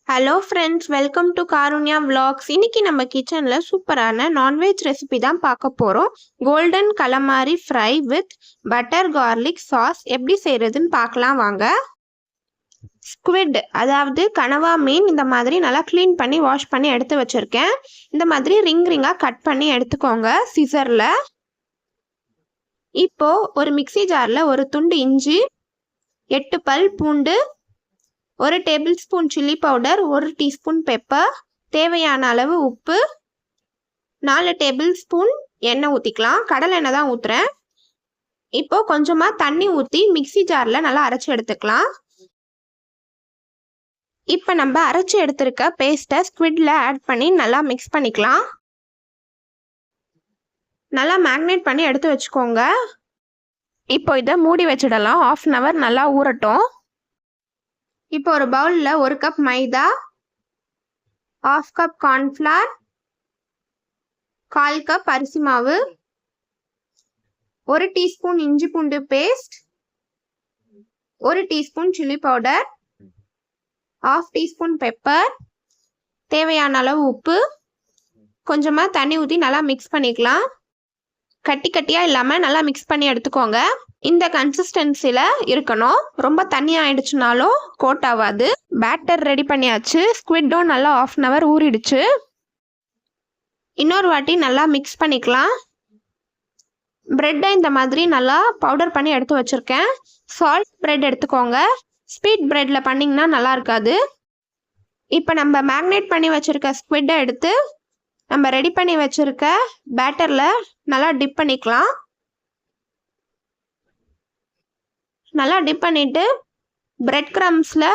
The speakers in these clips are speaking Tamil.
Hello friends, welcome to Karunya vlogs. இன்னைக்கு நம்ம கிச்சனில் சூப்பரான நான்வெஜ் ரெசிபி தான் பார்க்க போகிறோம். Golden calamari fry with butter garlic sauce எப்படி செய்கிறதுன்னு பார்க்கலாம் வாங்க. ஸ்குவிட் அதாவது கனவா மீன் இந்த மாதிரி நல்லா க்ளீன் பண்ணி வாஷ் பண்ணி எடுத்து வச்சுருக்கேன். இந்த மாதிரி ரிங்காக கட் பண்ணி எடுத்துக்கோங்க சிசரில். இப்போது ஒரு மிக்சி ஜாரில் ஒரு துண்டு இஞ்சி, 8 பல் பூண்டு, 1 table spoon chilli powder, 1 teaspoon pepper, தேவையான அளவு உப்பு, 4 டேபிள் ஸ்பூன் எண்ணெய் ஊற்றிக்கலாம். கடலை எண்ணெய் தான் ஊற்றுறேன். இப்போ கொஞ்சமாக தண்ணி ஊற்றி மிக்சி ஜாரில் நல்லா அரைச்சி எடுத்துக்கலாம். இப்போ நம்ம அரைச்சி எடுத்துருக்க பேஸ்ட்டை ஸ்குவிட்ல ஆட் பண்ணி நல்லா மிக்ஸ் பண்ணிக்கலாம். நல்லா மேக்னேட் பண்ணி எடுத்து வச்சுக்கோங்க. இப்போ இதை மூடி வச்சிடலாம். 1/2 hour நல்லா ஊறட்டும். இப்போ ஒரு பவுலில் 1 கப் மைதா, 1/2 கப் கார்ன்ஃப்ளவர், 1/4 கப் அரிசி மாவு, 1 டீஸ்பூன் இஞ்சி பூண்டு paste, 1 teaspoon chilli powder, 1/2 teaspoon pepper, தேவையான அளவு உப்பு, கொஞ்சமாக தண்ணி ஊற்றி நல்லா மிக்ஸ் பண்ணிக்கலாம். கட்டி கட்டியாக இல்லாமல் நல்லா மிக்ஸ் பண்ணி எடுத்துக்கோங்க. இந்த கன்சிஸ்டன்சியில் இருக்கணும். ரொம்ப தண்ணி ஆயிடுச்சுனாலும் கோட் ஆகாது. பேட்டர் ரெடி பண்ணியாச்சு. ஸ்குவிட்டும் நல்லா 1/2 hour ஊறிடுச்சு. இன்னொரு வாட்டி நல்லா மிக்ஸ் பண்ணிக்கலாம். ப்ரெட்டை இந்த மாதிரி நல்லா பவுடர் பண்ணி எடுத்து வச்சுருக்கேன். சால்ட் ப்ரெட் எடுத்துக்கோங்க. ஸ்வீட் ப்ரெட்டில் பண்ணிங்கன்னா நல்லா இருக்காது. இப்போ நம்ம மேக்னேட் பண்ணி வச்சுருக்க ஸ்குவிட்டை எடுத்து நம்ம ரெடி பண்ணி வச்சுருக்க பேட்டரில் நல்லா டிப் பண்ணிக்கலாம். நல்லா டிப் பண்ணிவிட்டு பிரெட் க்ரம்ஸில்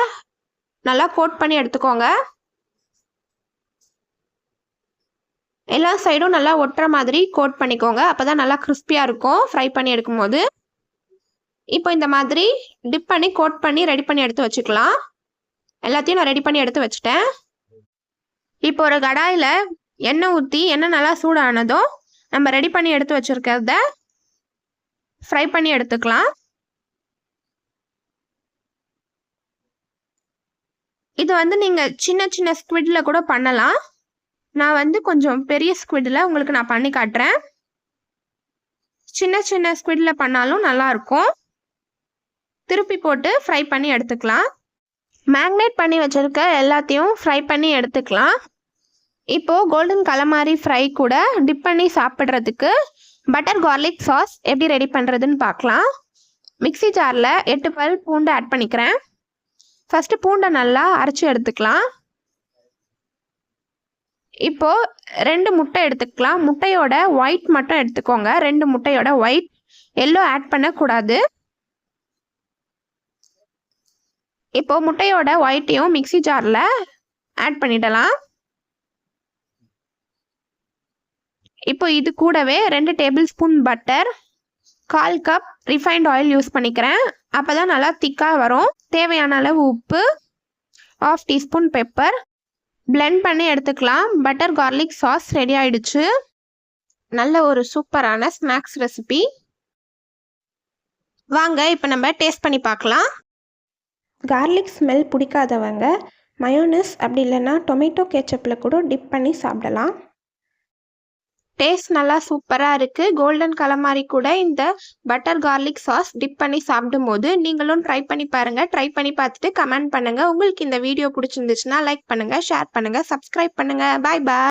நல்லா கோட் பண்ணி எடுத்துக்கோங்க. எல்லா சைடும் நல்லா ஒட்டுற மாதிரி கோட் பண்ணிக்கோங்க. அப்போ தான் நல்லா கிறிஸ்பியாக இருக்கும் ஃப்ரை பண்ணி எடுக்கும்போது. இப்போ இந்த மாதிரி டிப் பண்ணி கோட் பண்ணி ரெடி பண்ணி எடுத்து வச்சுக்கலாம். எல்லாத்தையும் நான் ரெடி பண்ணி எடுத்து வச்சுட்டேன். இப்போ ஒரு கடாயில் எண்ணெய் ஊற்றி எண்ணெய் நல்லா சூடானதும் நம்ம ரெடி பண்ணி எடுத்து வச்சுருக்கிறத ஃப்ரை பண்ணி எடுத்துக்கலாம். இது நீங்கள் சின்ன சின்ன ஸ்குவிடில் கூட பண்ணலாம். நான் கொஞ்சம் பெரிய ஸ்குவிடில் உங்களுக்கு நான் பண்ணி காட்டுறேன். சின்ன சின்ன ஸ்குவிடில் பண்ணாலும் நல்லாயிருக்கும். திருப்பி போட்டு ஃப்ரை பண்ணி எடுத்துக்கலாம். மேக்னேட் பண்ணி வச்சுருக்க எல்லாத்தையும் ஃப்ரை பண்ணி எடுத்துக்கலாம். இப்போது கோல்டன் கலமாரி ஃப்ரை கூட டிப் பண்ணி சாப்பிட்றதுக்கு பட்டர் கார்லிக் சாஸ் எப்படி ரெடி பண்ணுறதுன்னு பார்க்கலாம். மிக்சி ஜாரில் 8 பல் பூண்டு ஆட் பண்ணிக்கிறேன். ஃபஸ்ட்டு பூண்டை நல்லா அரைச்சி எடுத்துக்கலாம். இப்போது 2 முட்டை எடுத்துக்கலாம். முட்டையோட ஒயிட் மட்டும் எடுத்துக்கோங்க. 2 முட்டையோட ஒயிட், எல்லோ ஆட் பண்ணக்கூடாது. இப்போது முட்டையோட ஒயிட்டையும் மிக்சி ஜாரில் ஆட் பண்ணிடலாம். இப்போ இது கூடவே 2 table spoon butter, 1/4 cup refined oil use பண்ணிக்கிறேன். அப்போ தான் நல்லா திக்காக வரும். தேவையான அளவு உப்பு, 1/2 டீஸ்பூன் பெப்பர், பிளெண்ட் பண்ணி எடுத்துக்கலாம். பட்டர் கார்லிக் சாஸ் ரெடி ஆயிடுச்சு. நல்ல ஒரு சூப்பரான ஸ்நாக்ஸ் ரெசிபி. வாங்க இப்போ நம்ம டேஸ்ட் பண்ணி பார்க்கலாம். கார்லிக் ஸ்மெல் பிடிக்காதவங்க மயோனஸ் அப்படி இல்லைன்னா டொமேட்டோ கேச்சப்பில் கூட டிப் பண்ணி சாப்பிடலாம். டேஸ்ட் நல்லா சூப்பராக இருக்குது. கோல்டன் கலமாரி கூட இந்த பட்டர் கார்லிக் சாஸ் டிப் பண்ணி சாப்பிடும்போது நீங்களும் ட்ரை பண்ணி பாருங்கள். ட்ரை பண்ணி பார்த்துட்டு கமெண்ட் பண்ணுங்கள். உங்களுக்கு இந்த வீடியோ பிடிச்சிருந்துச்சுன்னா லைக் பண்ணுங்கள், ஷேர் பண்ணுங்கள், சப்ஸ்கிரைப் பண்ணுங்கள். பாய் பாய்.